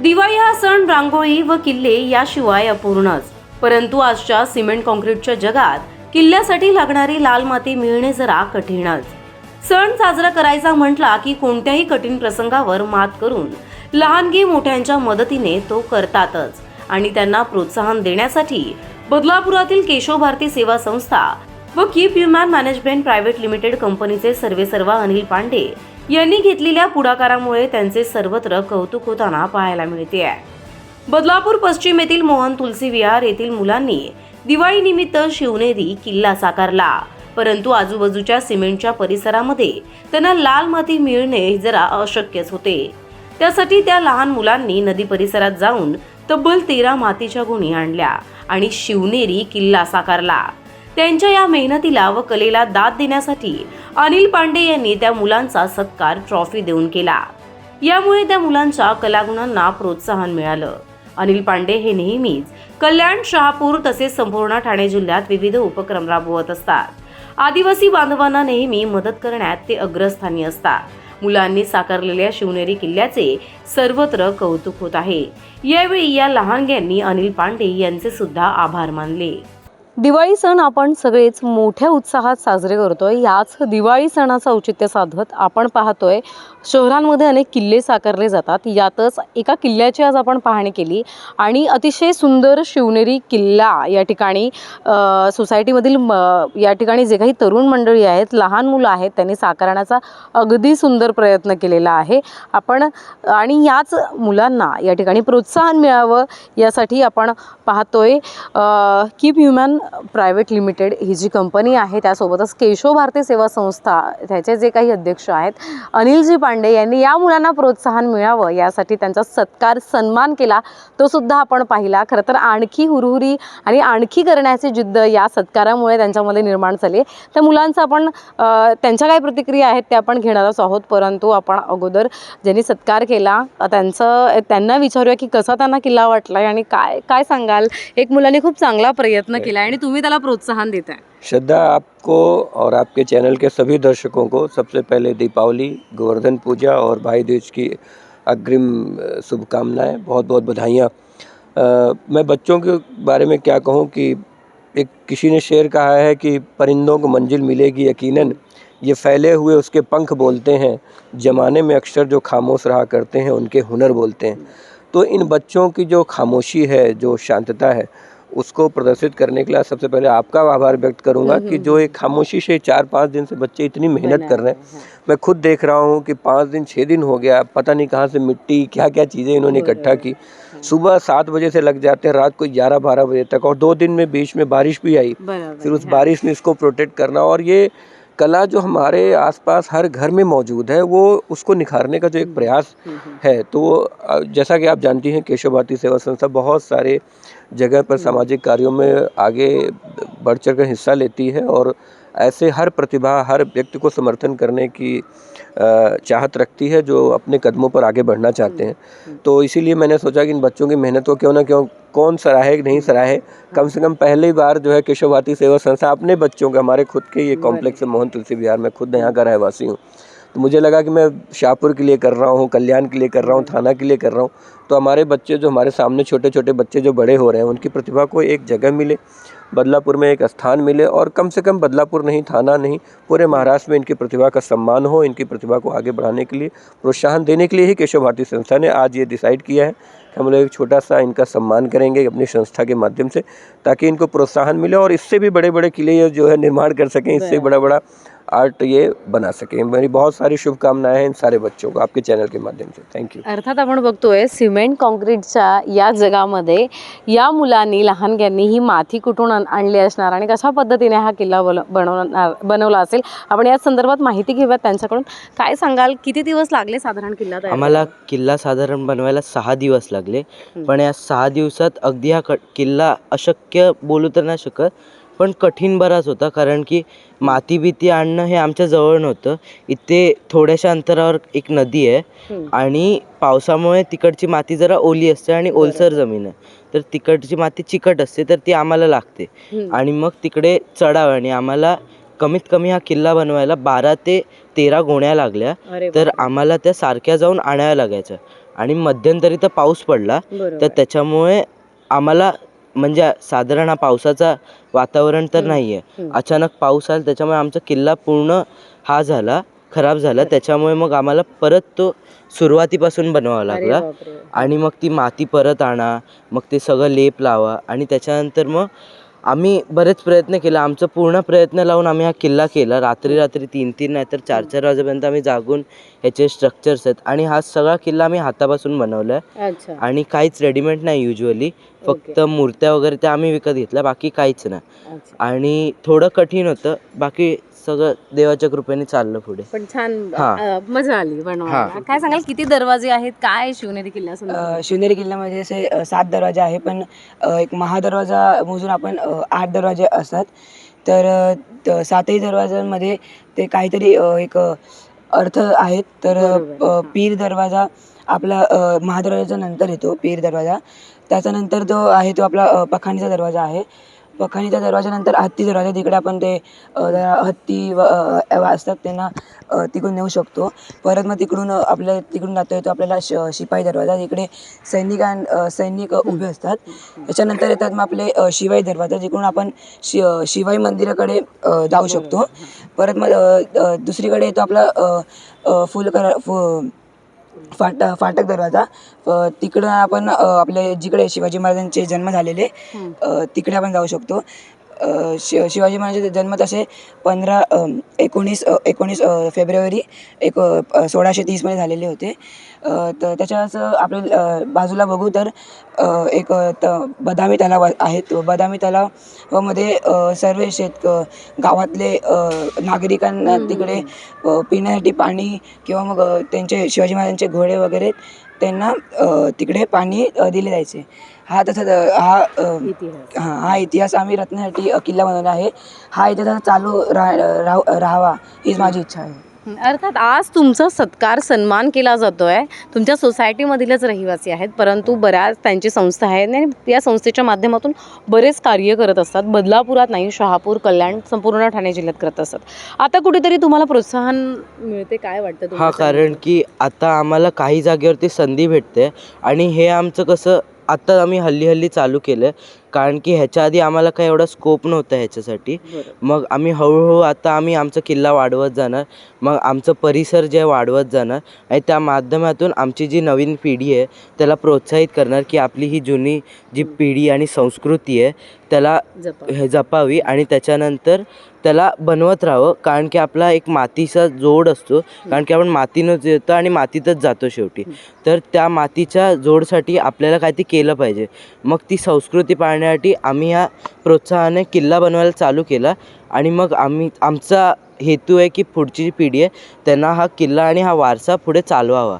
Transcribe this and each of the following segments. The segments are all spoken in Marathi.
दिवाळी हा सण रांगोळी व किल्ले याशिवाय अपूर्णच. परंतु आजच्या सिमेंट कॉन्क्रीटच्या जगात किल्ल्यासाठी लागणारी लाल माती मिळणे जरा कठीणच. सण साजरा करायचा म्हटला की कोणत्याही कठीण प्रसंगावर मात करून लहानगी मोठ्यांच्या मदतीने तो करतातच. आणि त्यांना प्रोत्साहन देण्यासाठी बदलापुरातील केशव भारती सेवा संस्था व keep human management private limited कंपनीचे सर्वेसर्वा अनिल पांडे यांनी घेतलेल्या पुढाकारामुळे त्यांचे सर्वत्र कौतुक होताना पाहायला मिळते. बदलापूर पश्चिम येथील मोहन तुलसी विहार येथील मुलांनी दिवाळीनिमित्त शिवनेरी किल्ला साकारला. परंतु आजूबाजूच्या सिमेंटच्या परिसरामध्ये त्यांना लाल माती मिळणे जरा अशक्यच होते. त्यासाठी त्या लहान मुलांनी नदी परिसरात जाऊन तब्बल 13 मातीच्या गुणी आणल्या आणि शिवनेरी किल्ला साकारला. त्यांच्या या मेहनतीला व कलेला दाद देण्यासाठी अनिल पांडे यांनी त्या मुलांचा सत्कार ट्रॉफी देऊन केला. यामुळे त्या मुलांच्या कलागुणांना प्रोत्साहन मिळालं. अनिल पांडे हे नेहमीच कल्याण, शहापूर तसेच संपूर्ण ठाणे जिल्ह्यात विविध उपक्रम राबवत असतात. आदिवासी बांधवांना नेहमी मदत करण्यात ते अग्रस्थानी असतात. मुलांनी साकारलेल्या शिवनेरी किल्ल्याचे सर्वत्र कौतुक होत आहे. यावेळी या लहानग्यांनी अनिल पांडे यांचे सुद्धा आभार मानले. दिवाळी सण आपण सगळेच मोठ्या उत्साहात साजरे करतोय. याच दिवाळी सणाचं औचित्य साधत आपण पाहतोय शहरांमध्ये अनेक किल्ले साकारले जातात. यातच एका किल्ल्याची आज आपण पाहणी केली आणि अतिशय सुंदर शिवनेरी किल्ला या ठिकाणी सोसायटीमधील या ठिकाणी जे काही तरुण मंडळी आहेत, लहान मुलं आहेत, त्यांनी साकारण्याचा अगदी सुंदर प्रयत्न केलेला आहे. आपण आणि याच मुलांना या ठिकाणी प्रोत्साहन मिळावं यासाठी आपण पाहतोय कीप ह्युमन प्रायव्हेट लिमिटेड ही जी कंपनी आहे, त्यासोबतच केशव भारती सेवा संस्था त्याचे जे काही अध्यक्ष आहेत अनिलजी पांडे यांनी या मुलांना प्रोत्साहन मिळावं यासाठी त्यांचा सत्कार सन्मान केला. तो सुद्धा आपण पाहिला. खरं तर आणखी हुरहुरी आणि आणखी करण्याची जिद्द या सत्कारामुळे त्यांच्यामध्ये निर्माण झाली. त्या मुलांचं आपण त्यांच्या काय प्रतिक्रिया आहेत त्या आपण घेणारच आहोत. परंतु आपण अगोदर ज्यांनी सत्कार केला त्यांना विचारूया की कसा त्यांना किल्ला वाटला आणि काय काय सांगाल. एक मुलांनी खूप चांगला प्रयत्न केला आणि तुम्ही त्याला प्रोत्साहन देताय. श्रद्धा, आपको और आपके चैनल के सभी दर्शकों को सबसे पहले दीपावली, गोवर्धन पूजा और भाई दूज की अग्रिम शुभकामनाएं, बहुत बहुत बधाइयाँ। मैं बच्चों के बारे में क्या कहूँ कि एक किसी ने शेर कहा है कि परिंदों को मंजिल मिलेगी यकीनन, ये फैले हुए उसके पंख बोलते हैं, ज़माने में अक्सर जो खामोश रहा करते हैं उनके हुनर बोलते हैं। तो इन बच्चों की जो खामोशी है, जो शांतता है, उसको प्रदर्शित करने के लिए सबसे पहले आपका आभार व्यक्त करूंगा कि जो एक खामोशी से 4-5 दिन से बच्चे इतनी मेहनत कर रहे हैं। मैं खुद देख रहा हूँ कि 5 दिन 6 दिन हो गया, पता नहीं कहाँ से मिट्टी क्या क्या चीज़ें इन्होंने इकट्ठा की। सुबह 7 बजे से लग जाते हैं, रात को 11-12 बजे तक, और 2 दिन में बीच में बारिश भी आई, फिर उस बारिश में इसको प्रोटेक्ट करना। और ये कला जो हमारे आसपास हर घर में मौजूद है, वो उसको निखारने का जो एक प्रयास है। तो जैसा कि आप जानती हैं, केशव भारती सेवा संस्था बहुत सारे जगह पर सामाजिक कार्यों में आगे बढ़ चढ़ कर हिस्सा लेती है और ऐसे हर प्रतिभा, हर व्यक्ति को समर्थन करने की चाहत रखती है जो अपने कदमों पर आगे बढ़ना चाहते हैं। तो इसीलिए मैंने सोचा कि इन बच्चों की मेहनत को क्यों ना क्यों कौन सराहे नहीं सराहे, कम से कम पहली बार जो है केशव भारती सेवा संस्था अपने बच्चों के, हमारे खुद के ये कॉम्प्लेक्स है मोहन तुलसी विहार, मैं खुद यहाँ का रहवासी हूँ, तो मुझे लगा कि मैं शाहपुर के लिए कर रहा हूँ, कल्याण के लिए कर रहा हूँ, थाना के लिए कर रहा हूँ, तो हमारे बच्चे जो हमारे सामने छोटे छोटे बच्चे जो बड़े हो रहे हैं उनकी प्रतिभा को एक जगह मिले, बदलापुर में एक स्थान मिले, और कम से कम बदलापुर नहीं, थाना नहीं, पूरे महाराष्ट्र में इनकी प्रतिभा का सम्मान हो। इनकी प्रतिभा को आगे बढ़ाने के लिए, प्रोत्साहन देने के लिए ही केशव भारती संस्था ने आज ये डिसाइड किया है कि हम लोग एक छोटा सा इनका सम्मान करेंगे अपनी संस्था के माध्यम से, ताकि इनको प्रोत्साहन मिले और इससे भी बड़े बड़े किले ये जो है निर्माण कर सकें, इससे बड़ा बड़ा आर्ट ये बना सकें। मेरी बहुत सारी शुभकामनाएं हैं इन सारे बच्चों को आपके चॅनल के माध्यम से। थँक्यू। अर्थात आपण बघतोय सिमेंट कॉन्क्रीटच्या या जगामध्ये या मुलांनी लहानग्यांनी ही माती कुठून आणली असणार आणि कशा पद्धतीने हा किल्ला बनवला असेल, आपण या संदर्भात माहिती घेऊयात त्यांच्याकडून. काय सांगाल, किती दिवस लागले साधारण किल्ला तयार आम्हाला किल्ला साधारण बनवायला 6 दिवस लागले. पण या 6 दिवसात अगदी हा किल्ला अशक्य बोलू तर नाही शकत, पण कठीण बराच होता. कारण की माती भीती आणणं हे आमच्या जवळ नव्हतं. इथे थोड्याशा अंतरावर एक नदी आहे आणि पावसामुळे तिकडची माती जरा ओली असते आणि ओलसर जमीन आहे, तर तिकडची माती चिकट असते, तर ती आम्हाला लागते. आणि मग तिकडे चढाव, आणि आम्हाला कमीत कमी हा किल्ला बनवायला 12 ते 13 गोण्या लागल्या. तर आम्हाला त्या सारख्या जाऊन आणाव्या लागायच्या. आणि मध्यंतरी तर पाऊस पडला, तर त्याच्यामुळे आम्हाला म्हणजे साधारण हा पावसाचा वातावरण तर नाही आहे, अचानक पाऊस आला त्याच्यामुळे आमचा किल्ला पूर्ण हा झाला, खराब झाला. त्याच्यामुळे मग आम्हाला परत तो सुरुवातीपासून बनवावा लागला. आणि मग ती माती परत आणा, मग ते सगळं लेप लावा आणि त्याच्यानंतर मग आम्ही बरेच प्रयत्न केला. आमचं पूर्ण प्रयत्न लावून आम्ही हा किल्ला केला. रात्री 3-3 नाहीतर 4-4 वाजेपर्यंत आम्ही जागून ह्याचे स्ट्रक्चर्स आहेत आणि हा सगळा किल्ला आम्ही हातापासून बनवला आहे. आणि काहीच रेडीमेड नाही युजली, फक्त मूर्त्या वगैरे त्या आम्ही विकत घेतल्या, बाकी काहीच नाही. आणि थोडं कठीण होतं, बाकी सगळं देवाच्या कृपेने चाललं पुढे. पण छान मजा आली बनवायला. काय सांगाल, किती दरवाजे आहेत, काय शिवनेरी किल्ल्यासंदर्भात? शिवनेरी किल्ल्यामध्ये असे 7 दरवाजे आहे, पण एक महादरवाजा मोजून आपण 8 दरवाजे असतात. तर 7ही दरवाजांमध्ये ते काहीतरी एक अर्थ आहेत. तर पीर दरवाजा आपला महादरवाजाच्या नंतर येतो. पीर दरवाजा त्याच्यानंतर जो आहे तो आपला पखाणीचा दरवाजा आहे. पखाणीच्या दरवाजानंतर हत्ती दरवाजा, तिकडे आपण ते हत्ती असतात त्यांना तिकडून नेऊ शकतो. परत मग तिकडून आपल्या तिकडून जाता येतो आपल्याला शिपाई दरवाजा, तिकडे सैनिक उभे असतात. त्याच्यानंतर येतात मग आपले शिवाई दरवाजा, जिकडून आपण शिवाई मंदिराकडे जाऊ शकतो. परत मग दुसरीकडे येतो आपला फाटक दरवाजा. तिकडं आपण आपले जिकडे शिवाजी महाराजांचे जन्म झालेले तिकडे आपण जाऊ शकतो. शिवाजी महाराजांचे जन्म तसे 19 फेब्रुवारी 1630 झालेले होते. तर त्याच्याच आपल्या बाजूला बघू तर एक बदामी तलाव आहे. बदामी तलावामध्ये सर्व गावातले नागरिकांना तिकडे पिण्यासाठी पाणी किंवा मग त्यांचे शिवाजी महाराजांचे घोडे वगैरे त्यांना तिकडे पाणी दिले जायचे. हा इतिहास आम्ही रत्नासाठी किल्ला बनवला आहे. हा इतिहास चालू राहावा हीच माझी इच्छा आहे. अर्थात आज तुमचा सत्कार सन्मान केला जातोय. तुमच्या सोसायटीमधीलच रहिवासी आहेत, परंतु बऱ्याच त्यांची संस्था आहे आणि या संस्थेच्या माध्यमातून बरेच कार्य करत असतात. बदलापुरात नाही, शहापूर, कल्याण, संपूर्ण ठाणे जिल्ह्यात करत असतात. आता कुठेतरी तुम्हाला प्रोत्साहन मिळते, काय वाटतं? हा, कारण की आता आम्हाला काही जागेवरती संधी भेटते आणि हे आमचं कसं आता आम्ही हल्ली चालू केलं, कारण की ह्याच्या आधी आम्हाला काही एवढा स्कोप नव्हता ह्याच्यासाठी. मग आम्ही हळूहळू आता आम्ही आमचा किल्ला वाढवत जाणार, मग आमचं परिसर जे वाढवत जाणार आणि त्या माध्यमातून आमची जी नवीन पिढी आहे त्याला प्रोत्साहित करणार की आपली ही जुनी जी पिढी आणि संस्कृती आहे त्याला जपावी आणि त्याच्यानंतर त्याला बनवत राहावं. कारण की आपला एक मातीचा जोड असतो, कारण की आपण मातीनंच येतो आणि मातीतच जातो शेवटी. तर त्या मातीच्या जोडसाठी आपल्याला काहीतरी केलं पाहिजे. मग ती संस्कृती पाळण्यासाठी आम्ही ह्या प्रोत्साहाने किल्ला बनवायला चालू केला आणि मग आमचा हेतू आहे की पुढची जी पिढी आहे त्यांना हा किल्ला आणि हा वारसा पुढे चालवावा.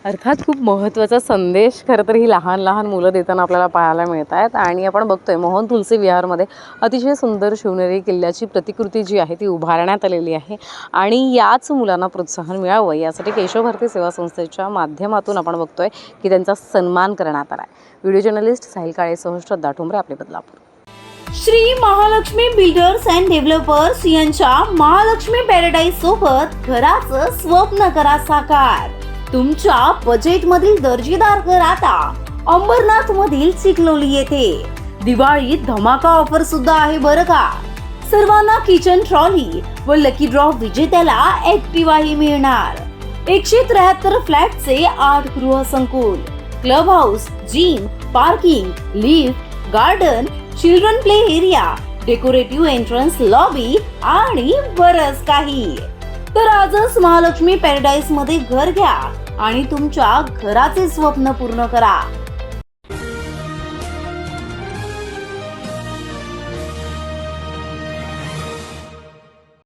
अर्थात खूप महत्त्वाचा संदेश खरं तर ही लहान लहान मुलं देताना आपल्याला पाहायला मिळत आहेत. आणि आपण बघतोय मोहन तुलसी विहारमध्ये अतिशय सुंदर शिवनेरी किल्ल्याची प्रतिकृती जी आहे ती उभारण्यात आलेली आहे आणि याच मुलांना प्रोत्साहन मिळावं यासाठी केशव भारती सेवा संस्थेच्या माध्यमातून आपण बघतोय की त्यांचा सन्मान करण्यात आला आहे. व्हिडिओ जर्नलिस्ट साहिल काळेसह श्रद्धा ठोंबरे, आपले Badlapur. Shri Mahalakshmi builders and developers यांच्या महालक्ष्मी पॅराडाईज सोबत घराचं स्वप्न करा साकार. तुमच्या बजेटमधील दर्जेदार घर आता अंबरनाथ मधील चिखलोली येथे. दिवाळीत धमाका ऑफर सुद्धा आहे बरं का. सर्वांना किचन ट्रॉली व लकी ड्रॉ विजेत्याला ऍक्टिव्हाही मिळणार. 173 फ्लॅटचे 8 गृहसंकुल, club house, gym, parking, lift, garden, children play area, decorative entrance lobby आणि बरंच काही. तर आजच महालक्ष्मी पॅराडाईज मध्ये घर घ्या आणि तुमच्या घराचे स्वप्न पूर्ण करा.